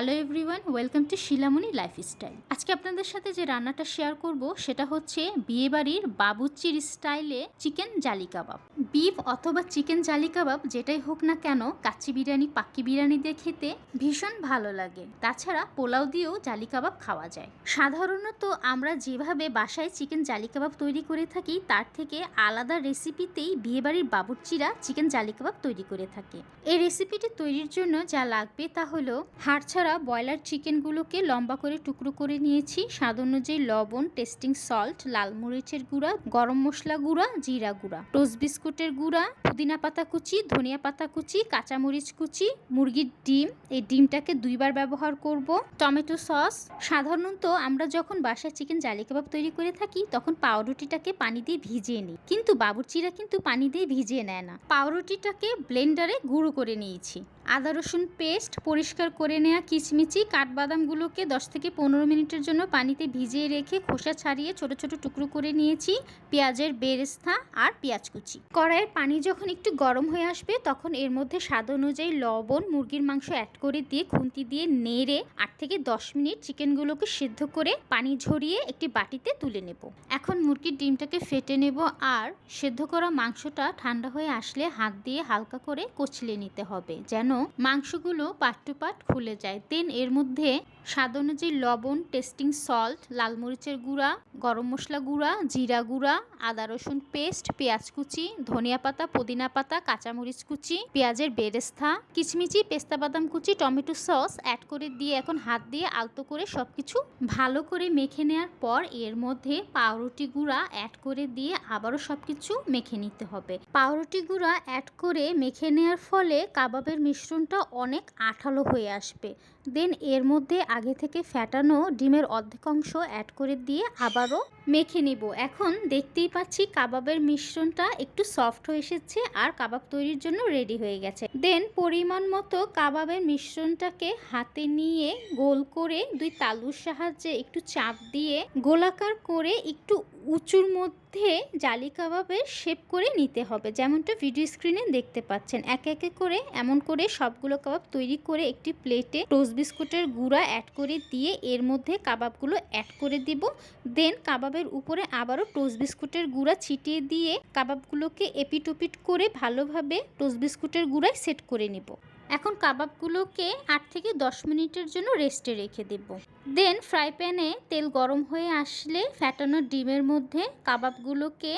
Hello everyone, welcome to শিলামণি lifestyle. আজকে আপনাদের সাথে যে রান্নাটা শেয়ার করব সেটা হচ্ছে বিয়েবাড়ির বাবুর্চির স্টাইলে চিকেন জালি কাবাব। বিফ অথবা চিকেন জালি কাবাব যেটাই হোক না কেন, কাচ্চি বিরিয়ানি পাক্কি বিরিয়ানি দিয়ে খেতে ভীষণ ভালো লাগে। তাছাড়া পোলাও দিয়েও জালি কাবাব খাওয়া যায়। সাধারণত আমরা যেভাবে বাসায় চিকেন জালি কাবাব তৈরি করে থাকি তার থেকে আলাদা রেসিপিতেই বিয়েবাড়ির বাবুর্চিরা চিকেন জালি কাবাব তৈরি করে থাকে। এই রেসিপিটি তৈরির জন্য যা লাগবে তা হলো হাড় ছাড়া ব্রয়লার চিকেনগুলোকে লম্বা করে টুকরো করে নিয়েছি, স্বাদ অনুযায়ী লবণ, টেস্টিং সল্ট, লাল মরিচের গুঁড়া, গরম মশলা গুঁড়া, জিরা গুঁড়া, টোস্ট বিস্কুটের গুঁড়া, পুদিনা পাতা কুচি, ধনিয়া পাতা কুচি, কাঁচামরিচ কুচি, মুরগির ডিম, এই ডিমটাকে 2 বার ব্যবহার করব, টমেটো সস। সাধারণত আমরা যখন বাসায় চিকেন জালি কাবাব তৈরি করে থাকি তখন পাউরুটিটাকে পানি দিয়ে ভিজিয়ে নিই, কিন্তু বাবুর্চিরা কিন্তু পানি দিয়ে ভিজিয়ে নেয় না। পাউরুটিটাকে ব্লেন্ডারে গুঁড়ো করে নিয়েছি। আদা রসুন পেস্ট, পরিষ্কার করে নেওয়া কিচমিচি, কাঠবাদামগুলোকে 10 থেকে 15 মিনিটের জন্য পানিতে ভিজিয়ে রেখে খোসা ছাড়িয়ে ছোট ছোট টুকরো করে নিয়েছি, পেঁয়াজের বেরেস্তা আর পেঁয়াজ কুচি। কড়াইয়ের পানি যখন একটু গরম হয়ে আসবে তখন এর মধ্যে স্বাদ অনুযায়ী লবণ, মুরগির মাংস অ্যাড করে দিয়ে খুন্তি দিয়ে নেড়ে 8 থেকে 10 মিনিট চিকেনগুলোকে সিদ্ধ করে পানি ঝরিয়ে একটি বাটিতে তুলে নেব। এখন মুরগির ডিমটাকে ফেটে নেব আর সিদ্ধ করা মাংসটা ঠান্ডা হয়ে আসলে হাত দিয়ে হালকা করে কচলে নিতে হবে যেন মাংসগুলো পার্ট টু পার্ট খুলে যায়। দেন এর মধ্যে স্বাদ অনুযায়ী লবণ, টেস্টিং সল্ট, লাল মরিচের গুঁড়া, গরম মশলা গুঁড়া, জিরা গুঁড়া, আদা রসুন পেস্ট, পেঁয়াজ কুচি, ধনিয়া পাতা, পুদিনা পাতা, কাঁচামরিচ কুচি, পেঁয়াজের বেরেস্তা, কিচমিচি, পেস্তা বাদাম কুচি, টমেটো সস অ্যাড করে দিয়ে এখন হাত দিয়ে আলতো করে সবকিছু ভালো করে মেখে নেওয়ার পর এর মধ্যে পাউরুটি গুঁড়া অ্যাড করে দিয়ে আবারও সবকিছু মেখে নিতে হবে। পাউরুটি গুঁড়া অ্যাড করে মেখে নেওয়ার ফলে কাবাবের মিশ্রণটা অনেক আঠালো হয়ে আসবে। দেন এর মধ্যে আগে থেকে ফ্যাটানো ডিমের অর্ধেক অংশ অ্যাড করে দিয়ে আবারও মেখে নিব। এখন দেখতেই পাচ্ছি কাবাবের মিশ্রণটা একটু সফট হয়ে এসেছে আর কাবাব তৈরির জন্য রেডি হয়ে গেছে। দেন পরিমাণ মতো কাবাবের মিশ্রণটাকে হাতে নিয়ে গোল করে 2 তালুর সাহায্যে একটু চাপ দিয়ে গোলাকার করে একটু উঁচুর মধ্যে জালি কাবাবের শেপ করে নিতে হবে, যেমনটা ভিডিও স্ক্রিনে দেখতে পাচ্ছেন। একে একে করে এমন করে সবগুলো কাবাব তৈরি করে একটি প্লেটে টোস্ট বিস্কুটের গুঁড়া অ্যাড করে দিয়ে এর মধ্যে কাবাবগুলো অ্যাড করে দিব। দেন কাবাবের উপরে আবারও টোস্ট বিস্কুটের গুঁড়া ছিটিয়ে দিয়ে কাবাবগুলোকে এপিট ওপিট করে ভালোভাবে টোস্ট বিস্কুটের গুঁড়ায় সেট করে নিব। এখন কাবাবগুলোকে 8 থেকে 10 মিনিটের জন্য রেস্টে রেখে দেব। দেন ফ্রাই প্যানে তেল গরম হয়ে আসলে ফ্যাটানো ডিমের মধ্যে কাবাবগুলোকে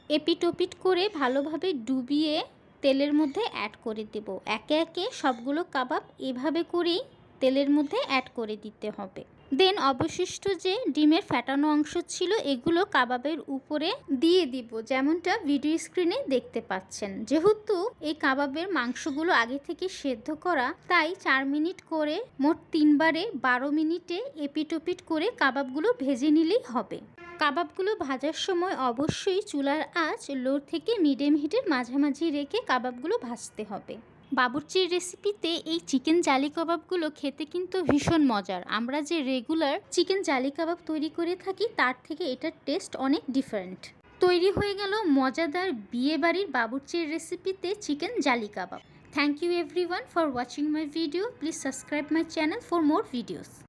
এপিট ওপিট করে ভালোভাবে ডুবিয়ে তেলের মধ্যে অ্যাড করে দেব। একে একে সবগুলো কাবাব এভাবে করেই তেলের মধ্যে অ্যাড করে দিতে হবে। দেন অবশিষ্ট যে ডিমের ফ্যাটানো অংশ ছিল এগুলো কাবাবের উপরে দিয়ে দিব, যেমনটা ভিডিও স্ক্রিনে দেখতে পাচ্ছেন। যেহেতু এই কাবাবের মাংসগুলো আগে থেকে সেদ্ধ করা তাই 4 মিনিট করে মোট 3 বারে 12 মিনিটে এপিট ওপিট করে কাবাবগুলো ভেজে নিলেই হবে। কাবাবগুলো ভাজার সময় অবশ্যই চুলার আঁচ লো থেকে মিডিয়াম হিটের মাঝামাঝি রেখে কাবাবগুলো ভাজতে হবে। বাবুর্চির রেসিপিতে এই চিকেন জালি কাবাবগুলো খেতে কিন্তু ভীষণ মজার। আমরা যে রেগুলার চিকেন জালি কাবাব তৈরি করে থাকি তার থেকে এটার টেস্ট অনেক ডিফারেন্ট। তৈরি হয়ে গেল মজাদার বিয়েবাড়ির বাবুর্চির রেসিপিতে chicken jali kabab. Thank you everyone for watching my video. Please subscribe my channel for more videos.